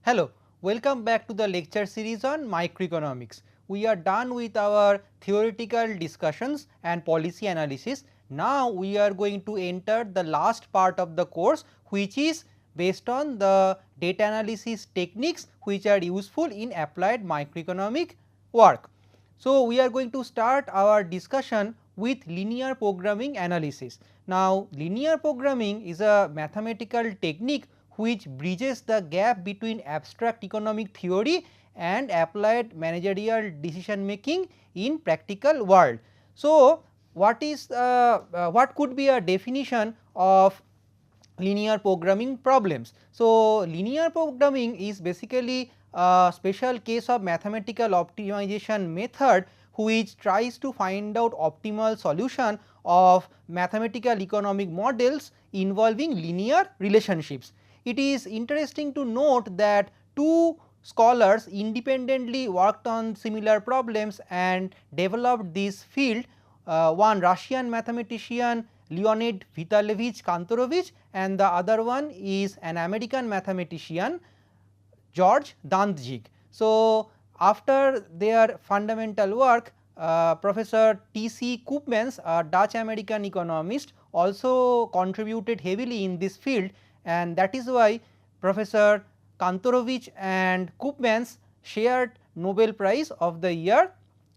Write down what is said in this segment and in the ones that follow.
Hello, welcome back to the lecture series on microeconomics. We are done with our theoretical discussions and policy analysis. Now, we are going to enter the last part of the course, which is based on the data analysis techniques which are useful in applied microeconomic work. So, we are going to start our discussion with linear programming analysis. Now, linear programming is a mathematical technique which bridges the gap between abstract economic theory and applied managerial decision making in practical world. So, what could be a definition of linear programming problems? So, linear programming is basically a special case of mathematical optimization method which tries to find out optimal solution of mathematical economic models involving linear relationships. It is interesting to note that two scholars independently worked on similar problems and developed this field, one Russian mathematician Leonid Vitalevich Kantorovich and the other one is an American mathematician George Dantzig. So, after their fundamental work, Professor T.C. Koopmans, a Dutch American economist, also contributed heavily in this field, and that is why Professor Kantorovich and Koopmans shared Nobel Prize of the year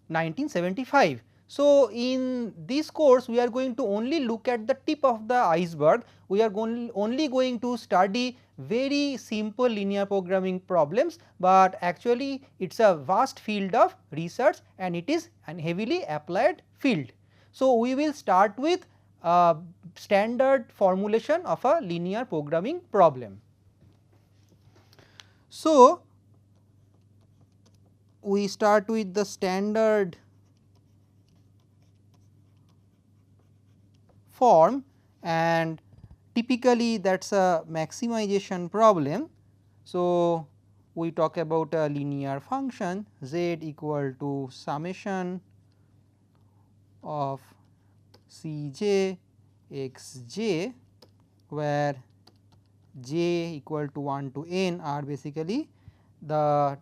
1975. So, in this course we are going to only look at the tip of the iceberg. We are only going to study very simple linear programming problems, but actually it is a vast field of research and it is an heavily applied field. So, we will start with a standard formulation of a linear programming problem. So, we start with the standard form and typically that is a maximization problem. So, we talk about a linear function z equal to summation of C j x j, where j equal to 1 to n are basically the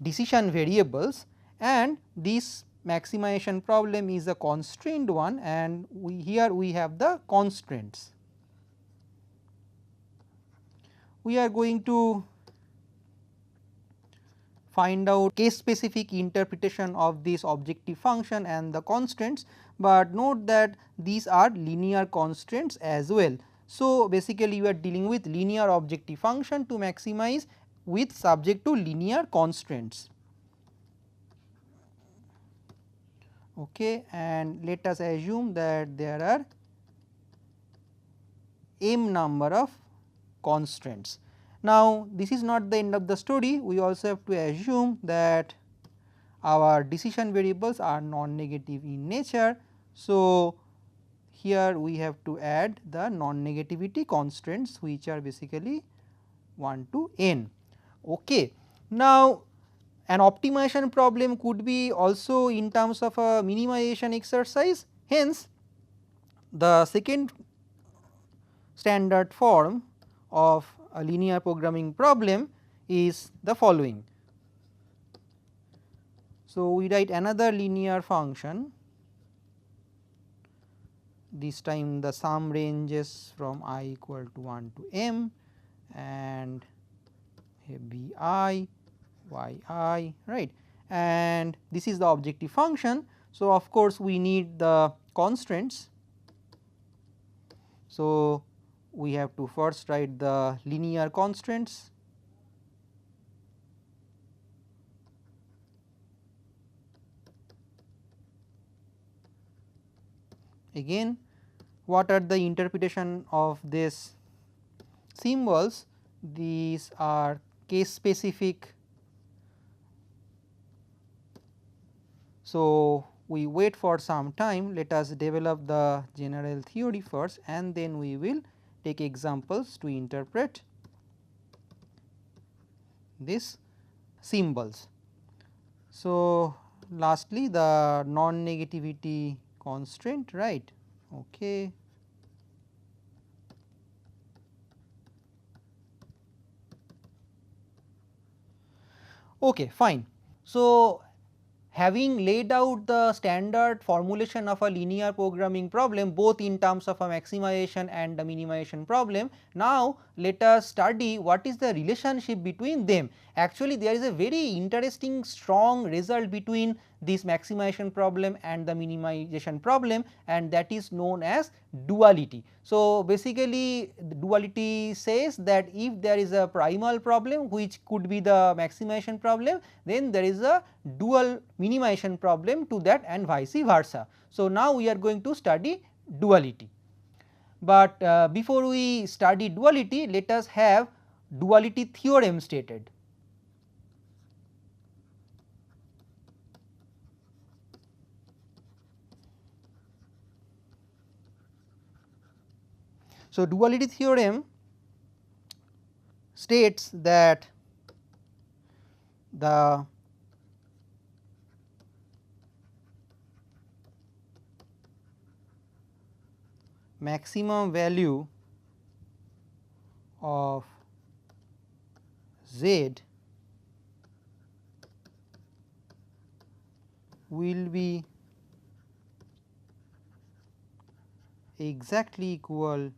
decision variables, and this maximization problem is a constrained one, and here we have the constraints. We are going to find out case specific interpretation of this objective function and the constraints, but note that these are linear constraints as well. So, basically we are dealing with linear objective function to maximize with subject to linear constraints. Okay, and let us assume that there are m number of constraints. Now, this is not the end of the story, we also have to assume that our decision variables are non-negative in nature. So, here we have to add the non-negativity constraints which are basically 1 to n. Okay. Now, an optimization problem could be also in terms of a minimization exercise. Hence, the second standard form of a linear programming problem is the following. So, we write another linear function, this time the sum ranges from I equal to 1 to m and b I y I, right, and this is the objective function. So, of course, we need the constraints. So, we have to first write the linear constraints. Again, what are the interpretation of this symbols? These are case specific. So, we wait for some time, let us develop the general theory first and then we will take examples to interpret these symbols. So, lastly the non-negativity constraint, right. Okay. Okay, fine. So, having laid out the standard formulation of a linear programming problem both in terms of a maximization and the minimization problem, now let us study what is the relationship between them. Actually, there is a very interesting strong result between this maximization problem and the minimization problem, and that is known as duality. So, basically the duality says that if there is a primal problem which could be the maximization problem, then there is a dual minimization problem to that and vice versa. So, now we are going to study duality, but before we study duality, let us have duality theorem stated. So, duality theorem states that the maximum value of z will be exactly equal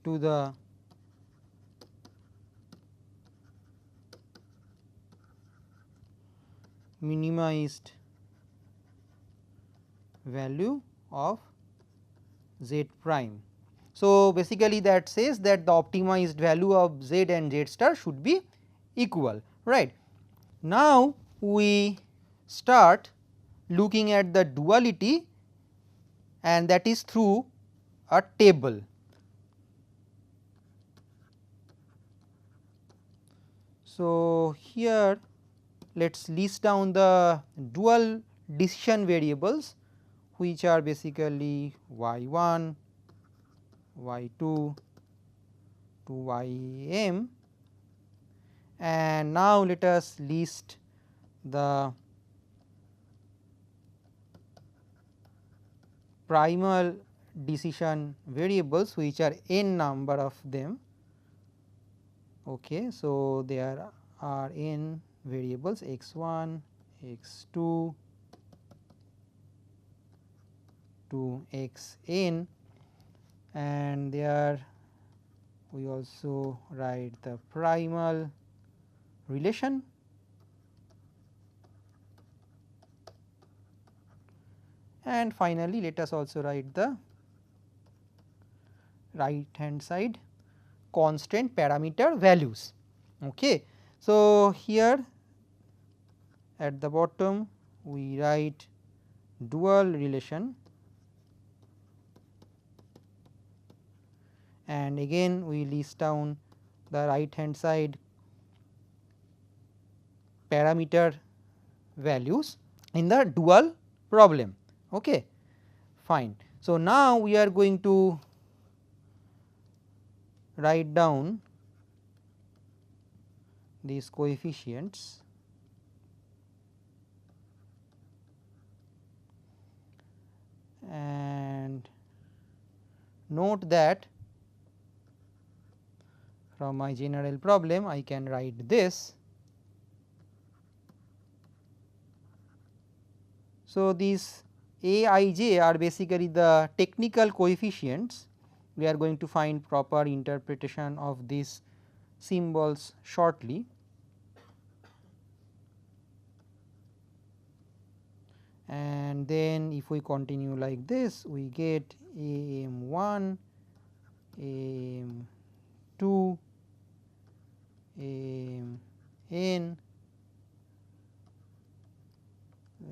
to the minimized value of z prime. So, basically that says that the optimized value of z and z star should be equal, right. Now, we start looking at the duality, and that is through a table. So, here let us list down the dual decision variables which are basically y1, y2 to ym, and now let us list the primal decision variables which are n number of them. Okay. So, there are n variables x1, x2 to xn, and there we also write the primal relation, and finally let us also write the right hand side constant parameter values. Okay. So, here at the bottom we write dual relation, and again we list down the right hand side parameter values in the dual problem. Okay. Fine. So, now we are going to write down these coefficients, and note that from my general problem I can write this. So, these a I j are basically the technical coefficients. We are going to find proper interpretation of these symbols shortly. And then if we continue like this, we get AM1, AM2, AMN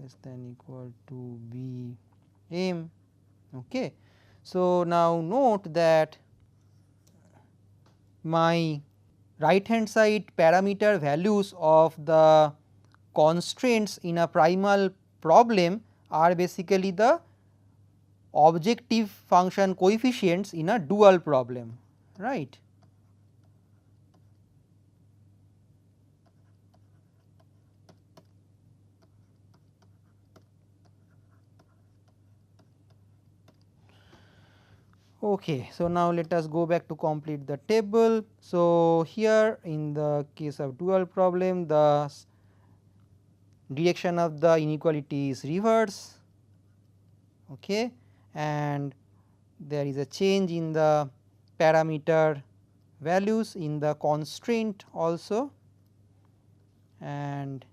less than equal to BM. Okay. So, now note that my right hand side parameter values of the constraints in a primal problem are basically the objective function coefficients in a dual problem, right. Okay, so now let us go back to complete the table. So here in the case of dual problem, the direction of the inequality is reverse, okay, and there is a change in the parameter values in the constraint also, and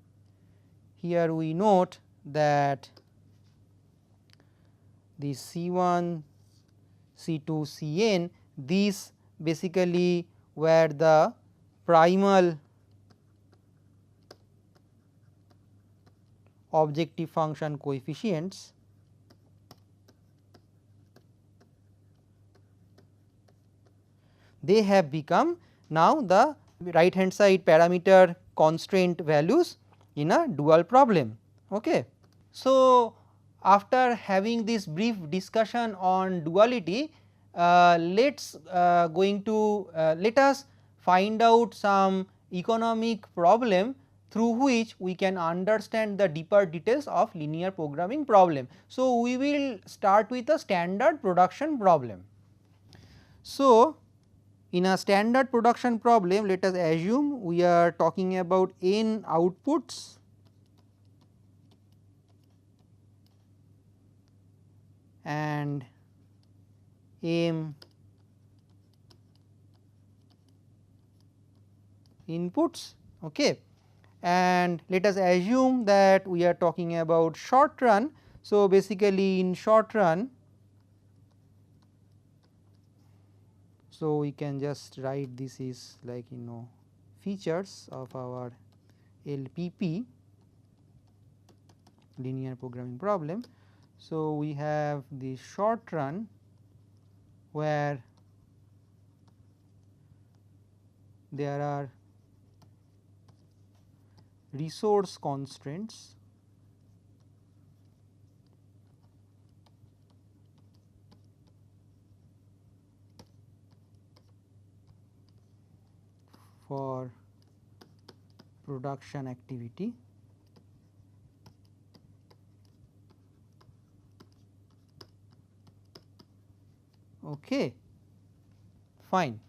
here we note that the C1, C2, Cn, these basically were the primal objective function coefficients, they have become now the right hand side parameter constraint values in a dual problem. Okay. So, after having this brief discussion on duality, let us find out some economic problem through which we can understand the deeper details of linear programming problem. So, we will start with a standard production problem. So, in a standard production problem, let us assume we are talking about n outputs and m inputs, okay, and let us assume that we are talking about short run. So, basically in short run, so we can just write this is like features of our LPP, linear programming problem. So, we have the short run where there are resource constraints for production activity. Okay, fine.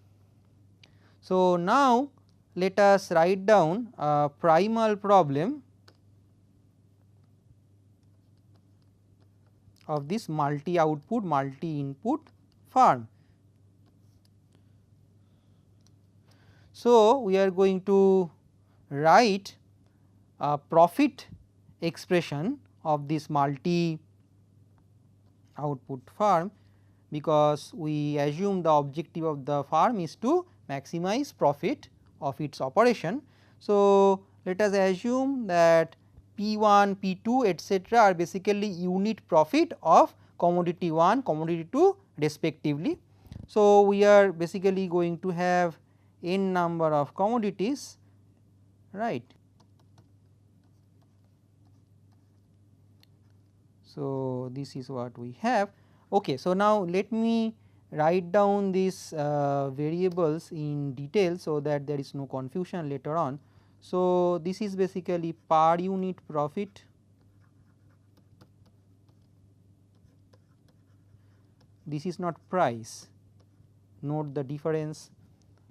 So, now let us write down a primal problem of this multi output, multi input farm. So, we are going to write a profit expression of this multi output farm, because we assume the objective of the farm is to maximize profit of its operation. So, let us assume that P1, P2 etcetera are basically unit profit of commodity 1, commodity 2 respectively. So, we are basically going to have n number of commodities, right. So, this is what we have. Okay. So, now let me write down these variables in detail, so that there is no confusion later on. So, this is basically per unit profit, this is not price, note the difference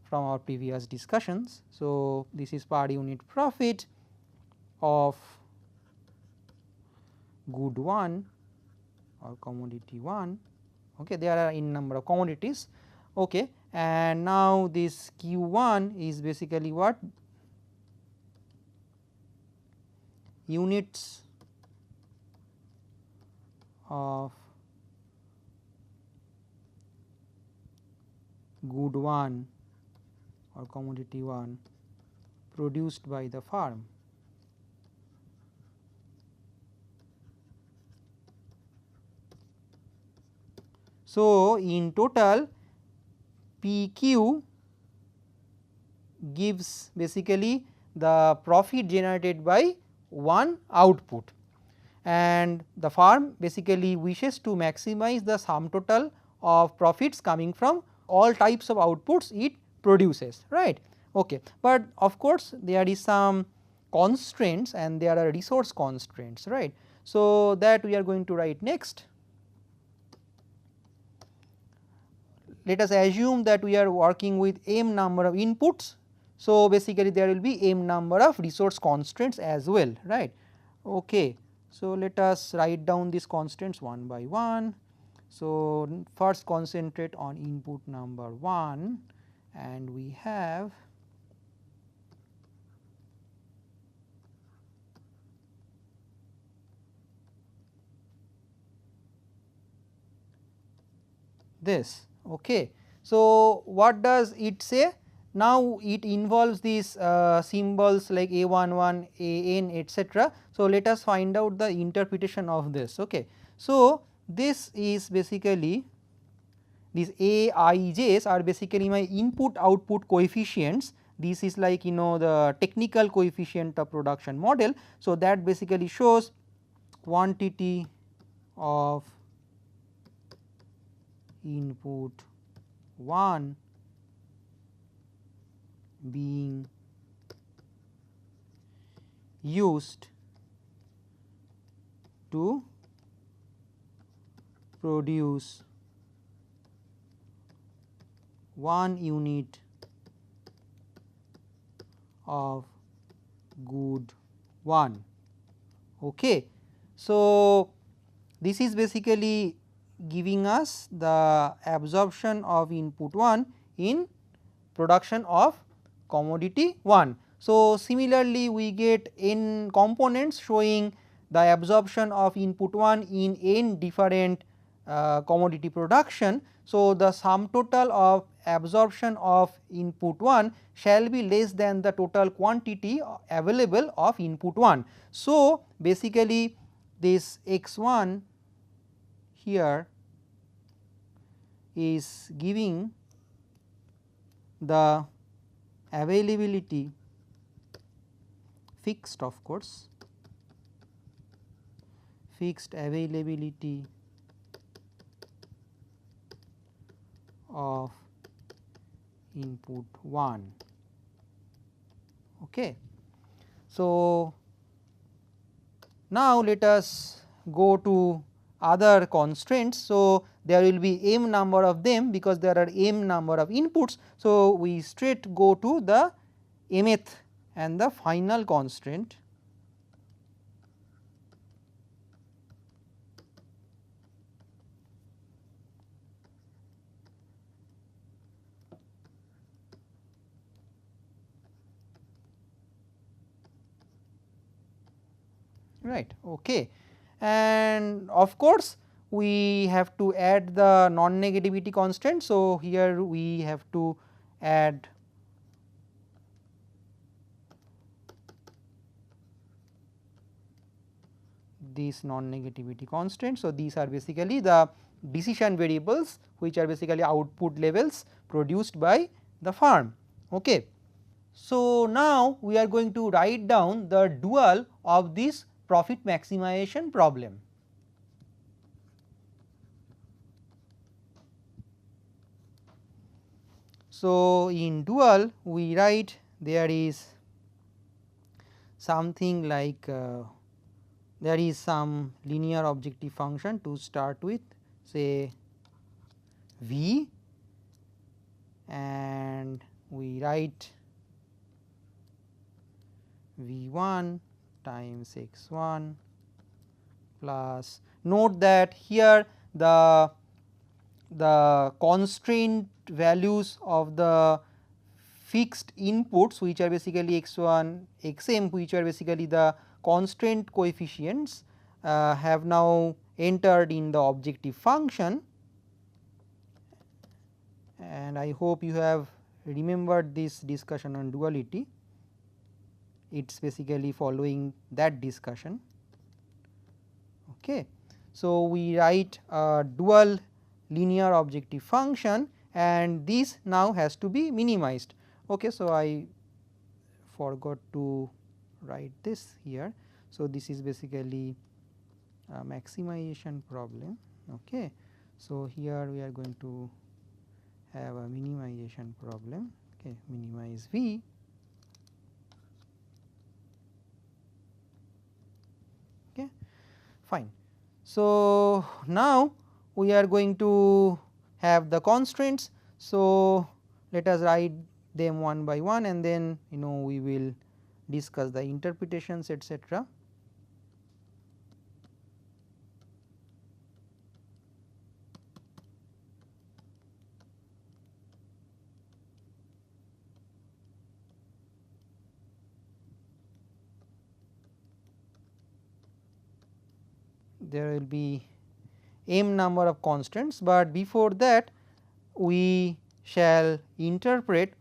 from our previous discussions. So, this is per unit profit of good 1 or commodity 1, okay. There are n number of commodities, okay. And now this Q1 is basically what? Units of good 1 or commodity 1 produced by the farm. So, in total PQ gives basically the profit generated by one output, and the farm basically wishes to maximize the sum total of profits coming from all types of outputs it produces, right. Okay. But of course, there is some constraints and there are resource constraints, right. So, that we are going to write next. let us assume that we are working with m number of inputs. So, basically there will be m number of resource constraints as well, right. Okay. So, let us write down these constraints one by one. So, first concentrate on input number 1 and we have this. Okay. So, what does it say? Now, it involves these symbols like A11, AN, etc. So, let us find out the interpretation of this. Okay. So, this is basically these AIJs are basically my input output coefficients. This is like the technical coefficient of production model. So, that basically shows quantity of input 1 being used to produce 1 unit of good 1. Okay. So, this is basically giving us the absorption of input 1 in production of commodity 1. So, similarly we get n components showing the absorption of input 1 in n different commodity production. So, the sum total of absorption of input 1 shall be less than the total quantity available of input 1. So, basically this x 1 here is giving the availability fixed, of course, fixed availability of input 1. Okay. So, now let us go to other constraints. So, there will be m number of them because there are m number of inputs. So, we straight go to the mth and the final constraint. Right. Okay. And of course, we have to add the non-negativity constant. So, here we have to add this non-negativity constant. So, these are basically the decision variables which are basically output levels produced by the firm. Okay. So, now we are going to write down the dual of this profit maximization problem. So, in dual we write there is something like there is some linear objective function to start with, say v, and we write v1 times x1 plus, note that here the constraint values of the fixed inputs which are basically x1 xm, which are basically the constraint coefficients have now entered in the objective function, and I hope you have remembered this discussion on duality. It is basically following that discussion. Okay. So, we write a dual linear objective function and this now has to be minimized. Okay. So, I forgot to write this here. So, this is basically a maximization problem. Okay. So, here we are going to have a minimization problem. Okay. Minimize v. Okay. Fine. So, now we are going to have the constraints. So, let us write them one by one and then we will discuss the interpretations etc. There will be m number of constants, but before that we shall interpret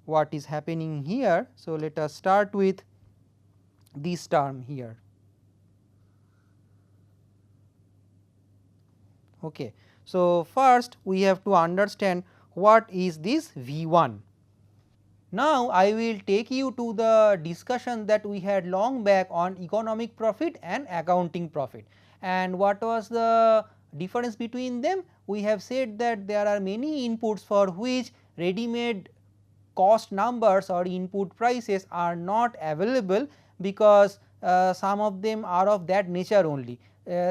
what is happening here. So, let us start with this term here. Okay. So, first we have to understand what is this V1. Now, I will take you to the discussion that we had long back on economic profit and accounting profit. And what was the difference between them? We have said that there are many inputs for which ready made cost numbers or input prices are not available, because some of them are of that nature only.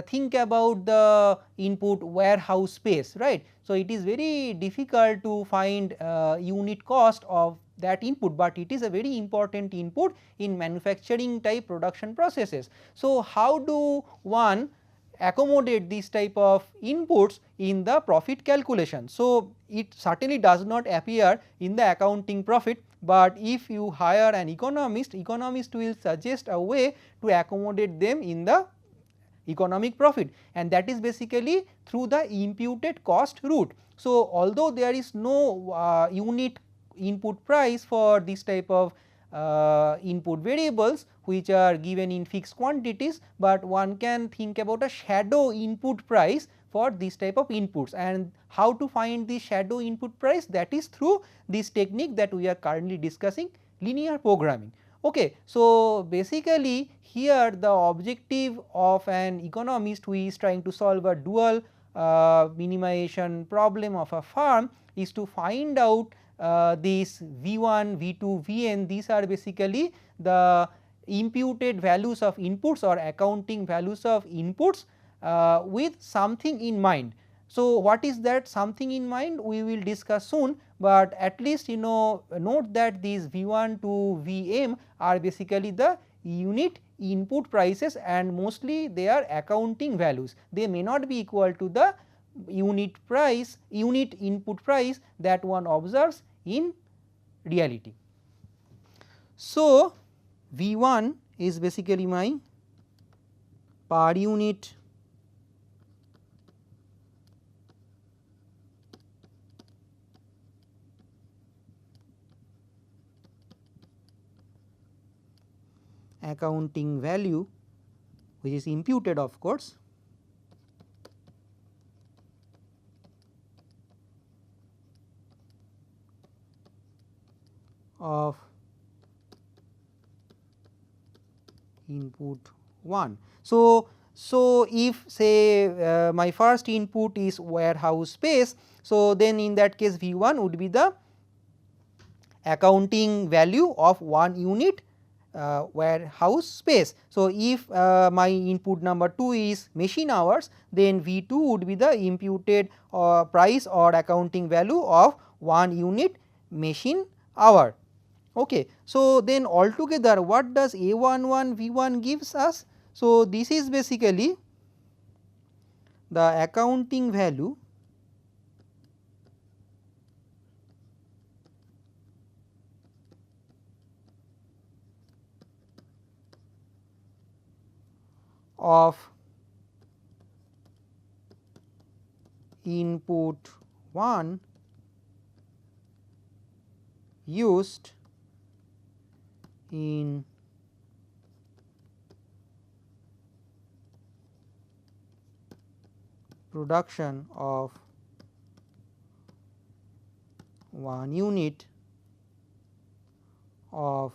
Think about the input warehouse space, right. So, it is very difficult to find unit cost of that input, but it is a very important input in manufacturing type production processes. So, how do one accommodate this type of inputs in the profit calculation? So, it certainly does not appear in the accounting profit, but if you hire an economist, economist will suggest a way to accommodate them in the economic profit, and that is basically through the imputed cost route. So, although there is no unit input price for this type of input variables which are given in fixed quantities, but one can think about a shadow input price for this type of inputs. And how to find the shadow input price? That is through this technique that we are currently discussing, linear programming. Okay. So, basically here the objective of an economist who is trying to solve a dual minimization problem of a firm is to find out these V1, V2, Vn. These are basically the imputed values of inputs or accounting values of inputs with something in mind. So, what is that something in mind? We will discuss soon, but at least note that these V1 to Vm are basically the unit input prices, and mostly they are accounting values. They may not be equal to the unit price, unit input price that one observes in reality. So, V1 is basically my per unit accounting value, which is imputed of course, of input 1. So, if say my first input is warehouse space, so then in that case V1 would be the accounting value of 1 unit warehouse space. So, if my input number 2 is machine hours, then V2 would be the imputed price or accounting value of 1 unit machine hour. Okay. So, then altogether what does A11 V1 gives us? So, this is basically the accounting value of input 1 used in production of 1 unit of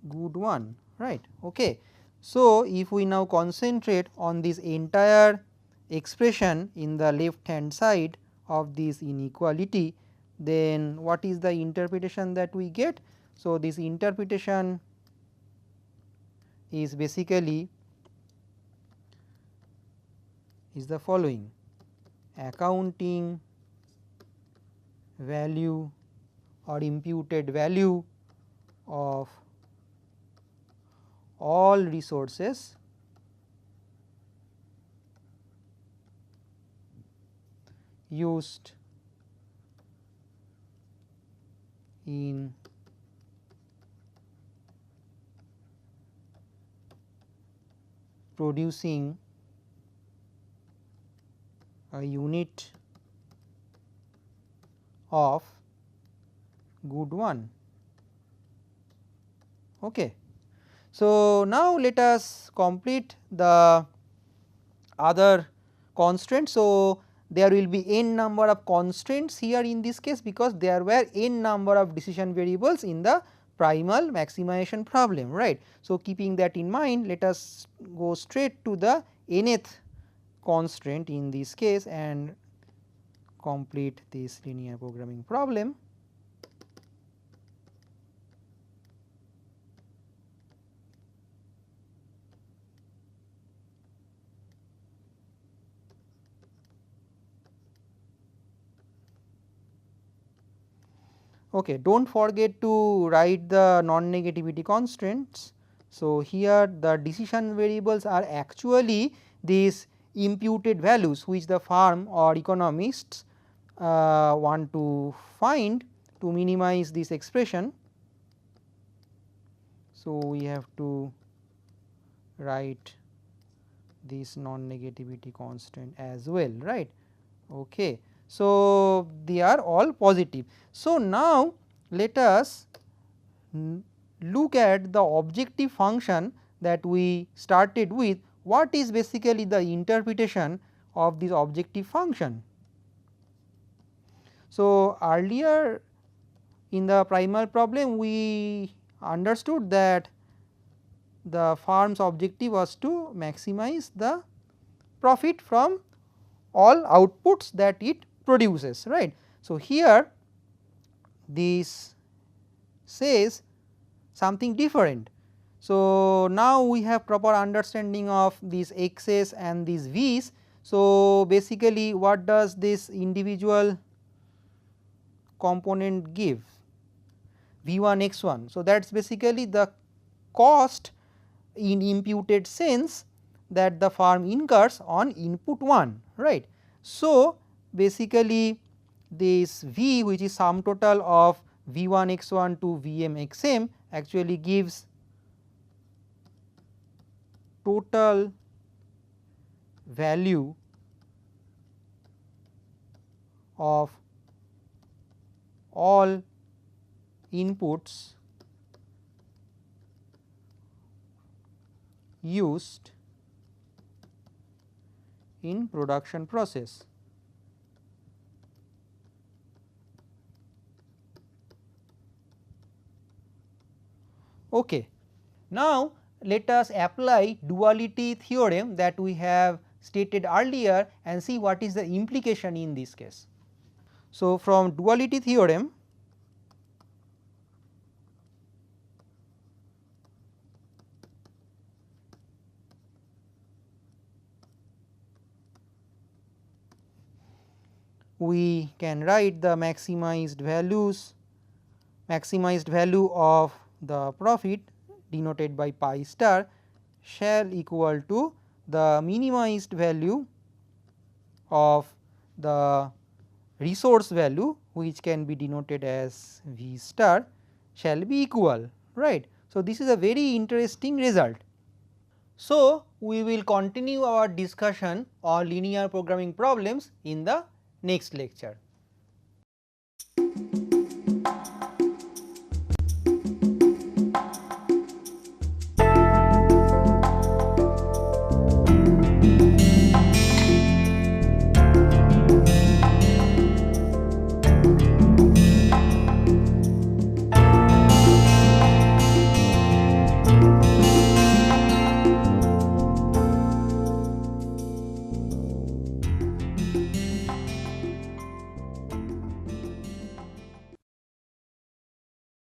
good one, right. Okay. So, if we now concentrate on this entire expression in the left hand side of this inequality, then what is the interpretation that we get? So, this interpretation is basically is the following: accounting value or imputed value of all resources used in producing a unit of good one. Okay. So, now let us complete the other constraints. So, there will be n number of constraints here in this case, because there were n number of decision variables in the primal maximization problem, right. So, keeping that in mind, let us go straight to the nth constraint in this case and complete this linear programming problem. Okay, do not forget to write the non-negativity constraints. So, here the decision variables are actually these imputed values, which the firm or economists want to find to minimize this expression. So, we have to write this non-negativity constant as well, right. Okay. So, they are all positive. So, now let us look at the objective function that we started with. What is basically the interpretation of this objective function? So, earlier in the primal problem we understood that the firm's objective was to maximize the profit from all outputs that it produces, right. So, here this says something different. So, now we have proper understanding of these x's and these v's. So, basically what does this individual component give? V1 x1. So, that is basically the cost in imputed sense that the firm incurs on input 1, right. So, basically this V, which is sum total of V1 x1 to Vm xm, actually gives total value of all inputs used in production process. Okay. Now, let us apply duality theorem that we have stated earlier and see what is the implication in this case. So, from duality theorem, we can write the maximized value of the profit denoted by pi star shall equal to the minimized value of the resource value, which can be denoted as V star, shall be equal, right. So, this is a very interesting result. So, we will continue our discussion on linear programming problems in the next lecture.